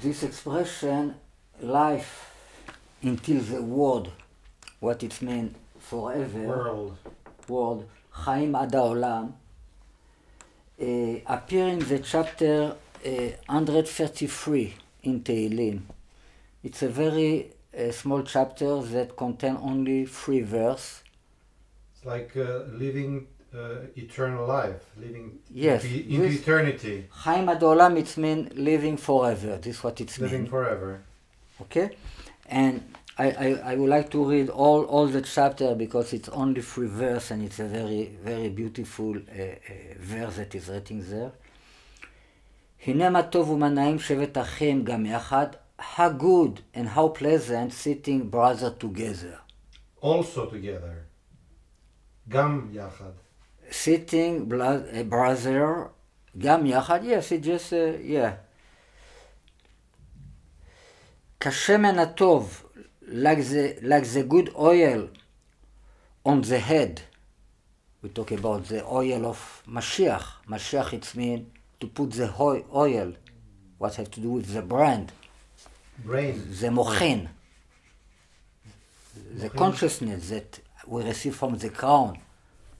this expression, life until the world, what it means forever, world, חיים עד העולם, appear in the chapter 133 in Tehillim. It's a very small chapter that contains only 3 verses. It's like living eternal life, living yes, into eternity. חיים עד העולם, it means living forever. This is what it means. Living forever. Okay? And I would like to read all the chapter because it's only 3 verses and it's a very, very beautiful verse that is written there. הנה מה טוב ומה נעים שבת אחים גם יחד. How good and how pleasant sitting brother together. Also together. גם יחד. Sitting brother גם יחד. Yes, it just, yeah. כשמן הטוב, like the good oil on the head. We talk about the oil of Mashiach. Mashiach, it means to put the oil. What have to do with the brand? Brain. The mochin. The consciousness that we receive from the crown.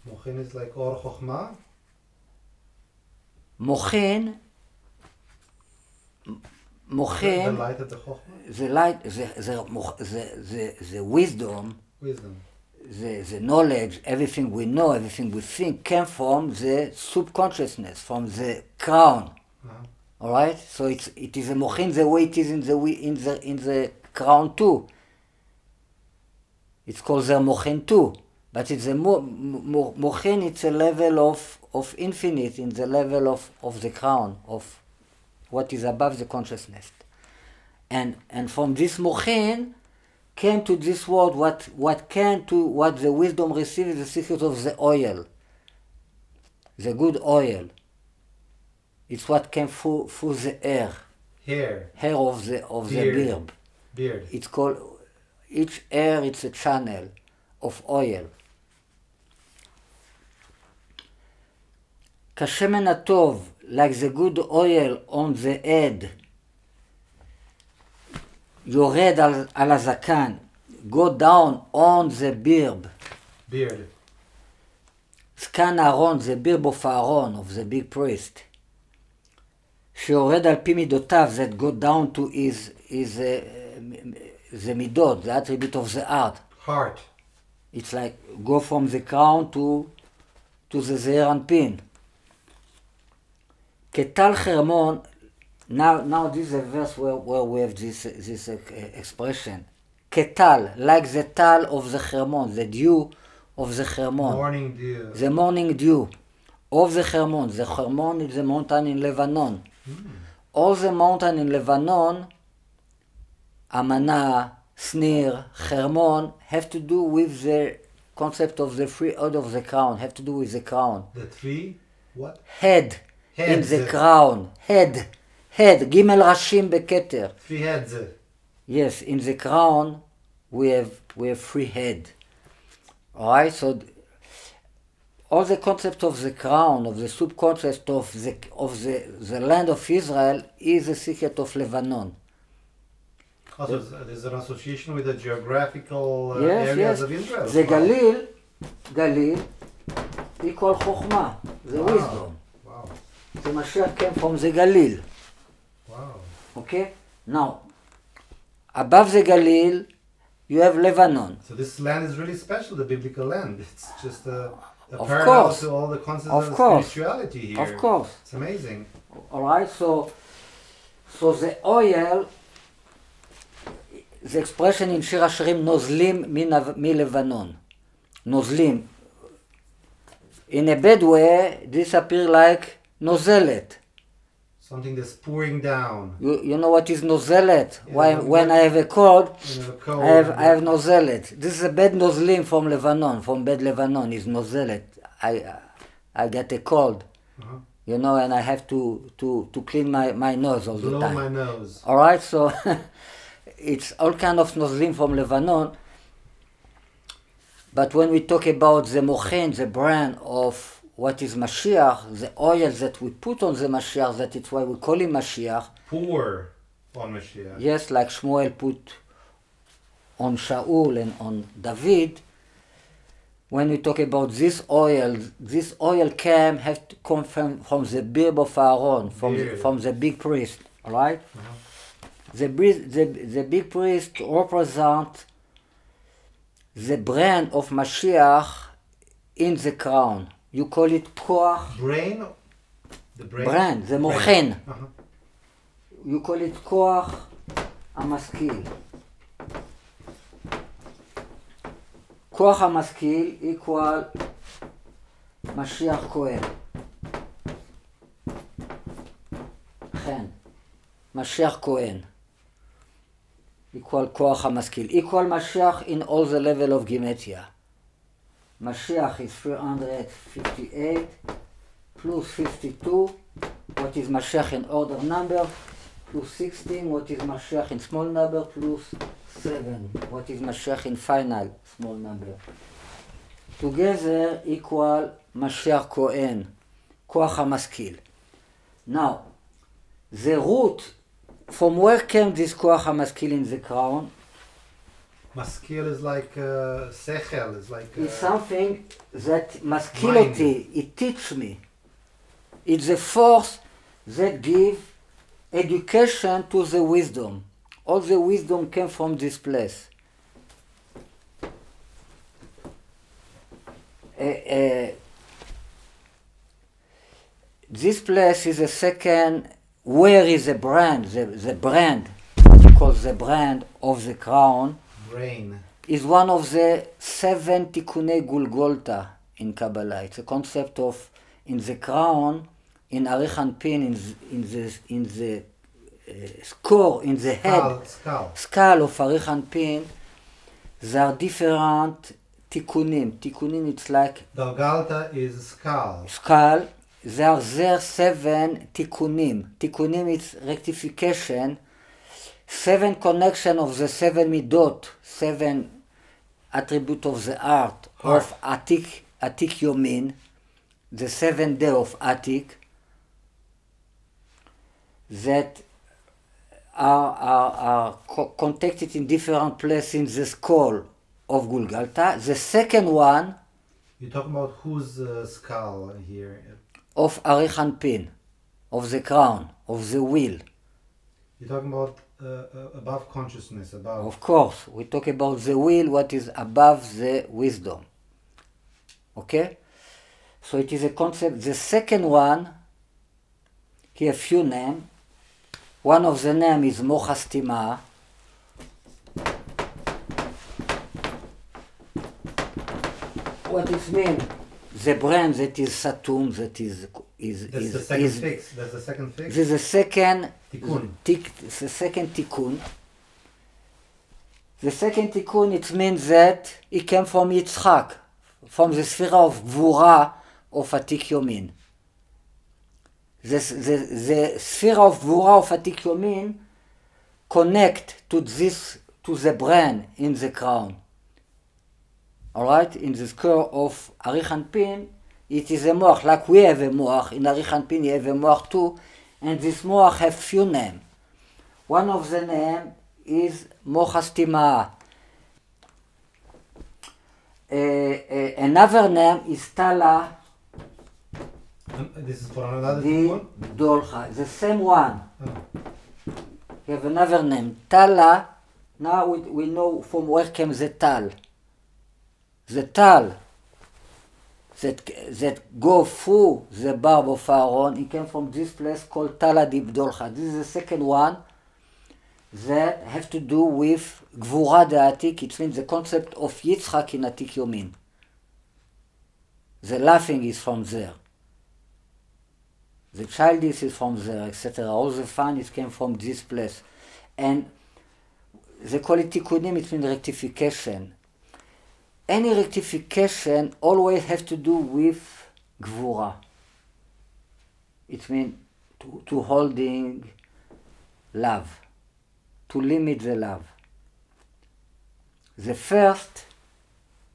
Mochin is like or chokhmah? Mochin. The light of the chokhmah? The light, the wisdom. Wisdom. The knowledge, everything we know, everything we think came from the subconsciousness, from the crown. All right, so it is a mochin the way it is in the crown too. It's called the mochin too, but it's a mochin. It's a level of infinite in the level of the crown, of what is above the consciousness, and from this mochin came to this world what the wisdom received is the secret of the oil, the good oil. It's what came through the hair of the beard. It's called, each hair, it's a channel of oil. כשמן הטוב, like the good oil on the head, יורד על הזקן, go down on the beard. זקן אהרון, the beard of Aaron, of the big priest. שיורד על פי מידותיו, that go down to the midot, the attribute of the heart. It's like go from the crown to the זעיר אנפין. כטל חרמון, now this is a verse where we have this expression. כטל, like the tal of the חרמון, the dew of the חרמון. Morning dew. The morning dew of the חרמון. The חרמון is the mountain in Lebanon. All the mountain in Lebanon, Amana, Snir, Hermon, have to do with the concept of the 3 head of the crown, have to do with the crown. The 3 what? Head in the crown. Head. Gimel Rashim Beketer. 3 heads. Yes, in the crown we have 3 head. Alright, so all the concept of the crown, of the subconcept of the land of Israel is the secret of Lebanon. Also, there's an association with the geographical areas of Israel. The Galil equal Chokhmah, the wisdom. Wow. The Mashiach came from the Galil. Wow. Okay? Now, above the Galil, you have Lebanon. So this land is really special, the biblical land. It's just a parallel course. to all the concepts Of of course. spirituality here. Of course. It's amazing. Alright, so the oil, the expression in Shir Hashirim, נוזלים מלבנון. נוזלים. In a bad way, this appears like נוזלת. Something that's pouring down. You know what is נוזלת? Yeah, when I have a cold, cold I have נוזלת. This is a bad נוזלים from Lebanon, from bad Lebanon, is נוזלת. I get a cold, you know, and I have to clean my nose all the time. Blow my nose. All right, so it's all kind of נוזלים from Lebanon. But when we talk about the mochin, the brand of what is Mashiach, the oil that we put on the Mashiach, that it's why we call him Mashiach. On Mashiach. Yes, like Shmuel put on Shaul and on David. When we talk about this oil came have to come from the beard of Aaron, from the big priest, all right? The big priest represent the brand of Mashiach in the crown. You call it Koach. Brain? The brain? Brand, the Mochen. You call it Koach HaMaskil. Koach HaMaskil equal Mashiach Kohen. Chen. Mashiach Kohen. Equal Koach HaMaskil. Equal Mashiach in all the level of Gematria. Mashiach is 358 plus 52, what is Mashiach in order number, plus 16, what is Mashiach in small number, plus 7, what is Mashiach in final small number. Together equal Mashiach Kohen, Koach HaMaskil. Now, the root, from where came this Koach HaMaskil in the crown? Maskil is like sechel, is like... It's something that masculinity, it teaches me. It's the force that gives education to the wisdom. All the wisdom came from this place. This place is the second, where is the brand? The brand, what you call the brand of the crown, brain, is one of the 7 tikkunei Gulgolta in Kabbalah. It's a concept of, in the crown, in Arich Anpin, in the score, in the head, skull of Arich Anpin, there are different tikkunim. Tikkunim, it's like... Galgalta is skull. Skull. There are 7 tikkunim. Tikkunim is rectification. 7 connection of the 7 midot, 7 attribute of the art of Atik Yomin, the 7th day of Atik, that are contacted in different places in the skull of Gulgalta. The second one... You're talking about whose skull here? Of Arich Anpin, of the crown, of the will. You're talking about above consciousness, above... Of course, we talk about the will, what is above the wisdom. Okay? So it is a concept. The second one, here a few names. One of the names is Mochastima. What it means? The brand that is Satum, that is... That's the second fix. That's the second fix? This is the second... Tikkun. The second tikkun. The second tikkun, it means that it came from Yitzchak, from the sphere of Gvura of Atik Yomin. The sphere of Gvura of Atik Yomin connect to the brand in the crown. Alright, in the square of Arich Anpin, it is a moach, like we have a moach, in Arich Anpin you have a moach too, and this moach have few names. One of the names is Mochastima. Another name is Tala. This is for another one? Dolcha, the same one. You have another name, Tala. Now we know from where came the Tal. The Tal that go through the barb of Aaron, it came from this place called Tala Dibdolcha. This is the second one that have to do with Gvura Da'atik. It means the concept of Yitzchak in Atik Yomin. The laughing is from there. The childish is from there, etc. All the fun it came from this place. And they call it tikkunim, it means rectification. Any rectification always has to do with Gvura. It means to holding love, to limit the love. The first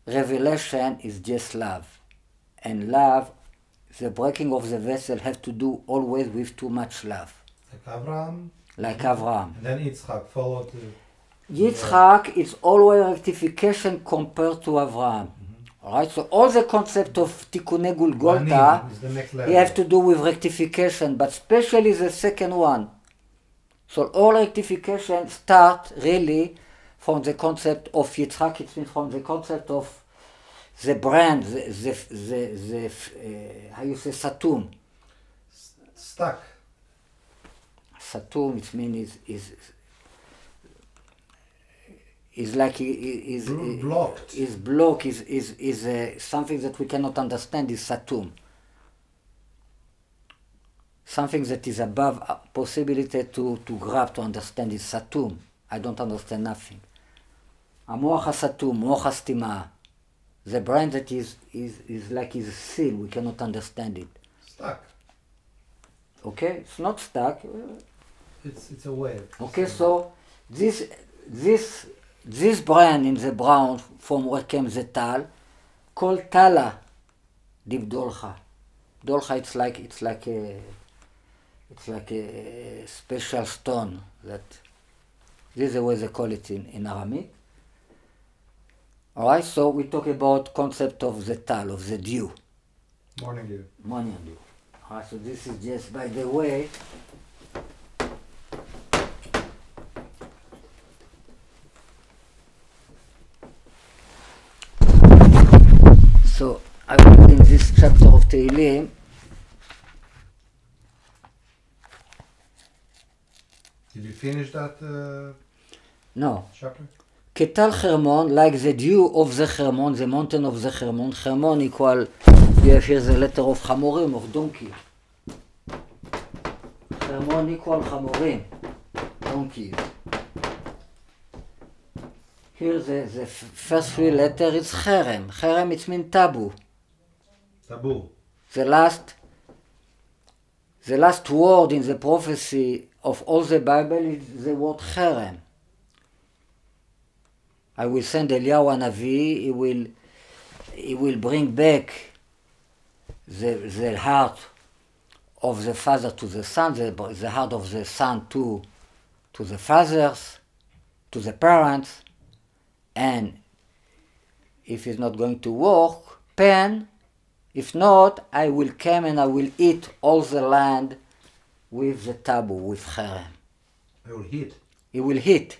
revelation is just love. And love, the breaking of the vessel has to do always with too much love. Like Abraham? like Avraham. And then Yitzchak followed. Yitzchak is always rectification compared to Avraham. Alright, so all the concept of Tikkunei Golgotha, you have to do with rectification, but especially the second one. So all rectification start really from the concept of Yitzchak, it means from the concept of the brand, how you say, Satum. Stuck. Satum, it means is like blocked. Is blocked. Is something that we cannot understand. Is Satum. Something that is above possibility to grab, to understand is Satum. I don't understand nothing. המוח הסתום, מוח הסתימה. The brain that is like is a seal. We cannot understand it. Stuck. Okay, it's not stuck. It's a wave. Okay, so this brain in the brown from where came the tal, called tala, dibdolcha. Dolcha, it's like a special stone that this is the way they call it in Aramaic. All right, so we talk about concept of the tal, of the dew. Morning dew. Morning dew. All right, so this is just by the way. So I read in this chapter of Tehillim. Did you finish that No. chapter? Ketal Hermon, like the dew of the Hermon, the mountain of the Hermon. Hermon equal, you have here the letter of Chamorim, of donkey. Hermon equal Chamorim, donkeys. Here the first three letters is Cherem. Cherem it means taboo. Taboo. The last word in the prophecy of all the Bible is the word Cherem. I will send Eliyahu Hanavi, he will bring back the heart of the father to the son, the heart of the son to the fathers, to the parents, and if it's not going to work, pain. If not, I will come and I will eat all the land with the taboo, with Cherem. It will hit. It will hit.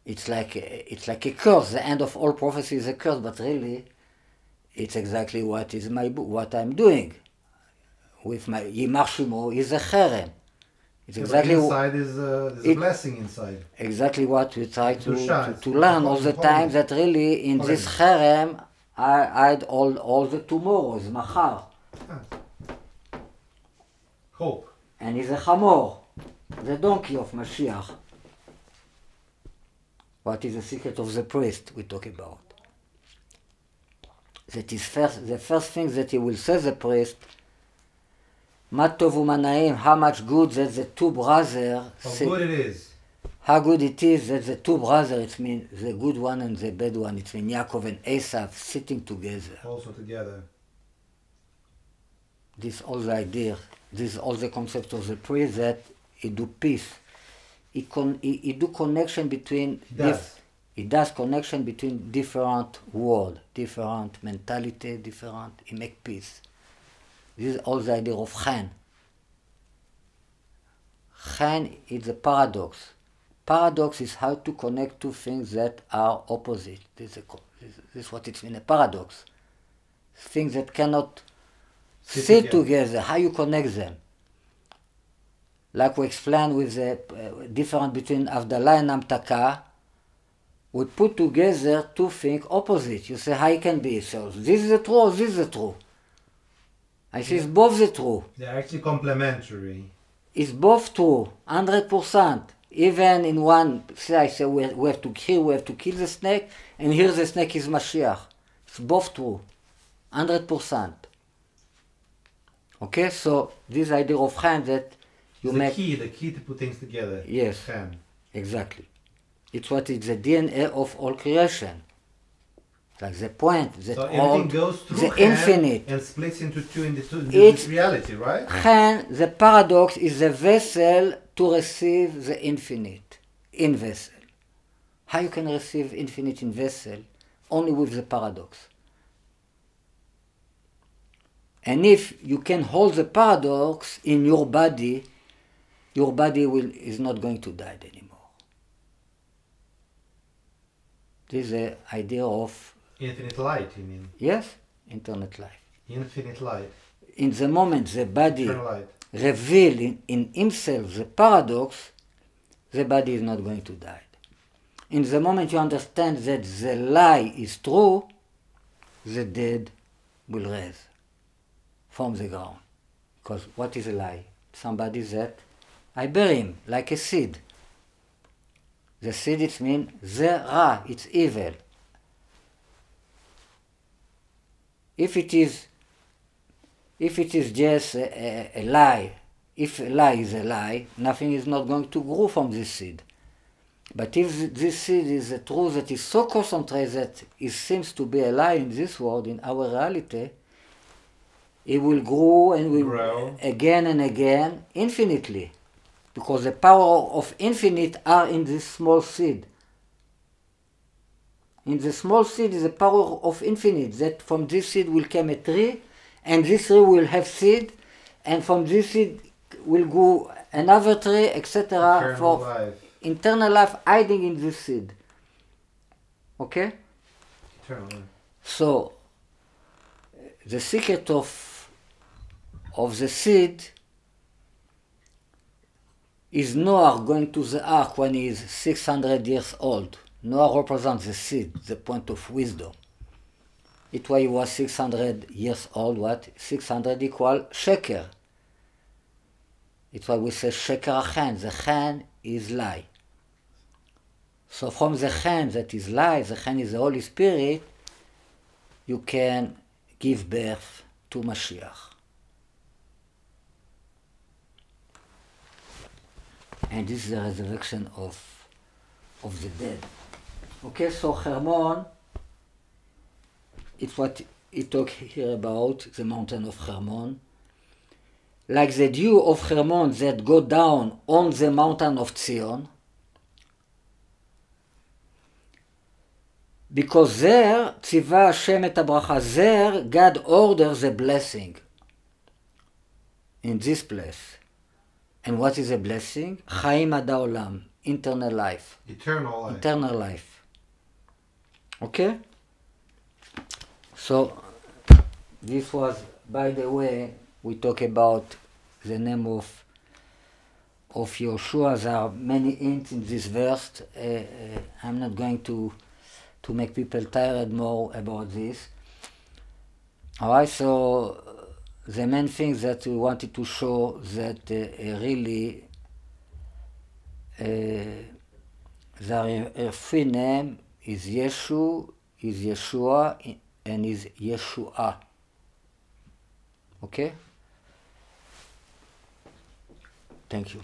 It's like a curse. The end of all prophecy is a curse, but really, it's exactly what I'm doing. With my Yimar Shimo is a Cherem. It's exactly inside there's a blessing inside. Exactly what we try to learn all the time. That really in this Cherem I hide all the tomorrows, Machar. Hope. And he's a Chamor, the donkey of Mashiach. What is the secret of the priest we talk about? That is the first thing that he will say, the priest, Matov Umanaim, how much good that the two brothers. How good it is. How good it is that the two brothers, it means the good one and the bad one, it means Yaakov and Esav sitting together. Also together. This all the idea, this all the concept of the priest that he do peace. He do connection between. He does connection between different world, different mentality, different. He make peace. This is all the idea of Chen. Chen is a paradox. Paradox is how to connect two things that are opposite. This is what it means, a paradox. Things that cannot sit together. How you connect them? Like we explained with the difference between Avdallah and Amtaka, we put together two things opposite. You say, how it can be? So this is the true, or this is the true. I say it's both the true. They're actually complementary. It's both true, 100%. Even in one, I say we have to kill the snake, and here the snake is Mashiach. It's both true, 100%. Okay, so this idea of Chen that you make... The key to put things together. Yes, Chen. Exactly. It's what is the DNA of all creation. like the point that so everything goes through the infinite and splits into two in this reality, right? Chen, the paradox is the vessel to receive the infinite in vessel. How you can receive infinite in vessel? Only with the paradox. And if you can hold the paradox in your body is not going to die anymore. This is the idea of infinite light, you mean? Yes, infinite life. Infinite light. In the moment the body reveals in himself the paradox, the body is not going to die. In the moment you understand that the lie is true, the dead will rise from the ground. Because what is a lie? Somebody that I bury him like a seed. The seed, it means zera, it's evil. If it is just a lie, if a lie is a lie, nothing is not going to grow from this seed. But if this seed is a truth that is so concentrated that it seems to be a lie in this world, in our reality, it will grow and will grow again and again, infinitely. Because the power of infinite are in this small seed. In the small seed is the power of infinite, that from this seed will come a tree, and this tree will have seed, and from this seed will go another tree, etc. for life. Internal life hiding in this seed. Okay? Eternal life. So, the secret of the seed is Noah going to the ark when he is 600 years old. Noah represents the seed, the point of wisdom. It was he was 600 years old, what? 600 equal sheker. It's why we say sheker achen. The chen is lie. So from the chen that is lie, the chen is the Holy Spirit, you can give birth to Mashiach. And this is the resurrection of the dead. Okay, so Hermon, it's what he talks here about, the mountain of Hermon. Like the dew of Hermon that go down on the mountain of Zion, because there, Tziva Hashem et habracha, there God orders the blessing in this place. And what is a blessing? Chaim ad haolam, eternal life. Eternal life. Eternal life. Okay? So, this was, by the way, we talk about the name of Yoshua. There are many hints in this verse. I'm not going to make people tired more about this. Alright, so the main thing that we wanted to show that really the free name is Yeshu, is Yeshua, and is Yeshua. Okay? Thank you.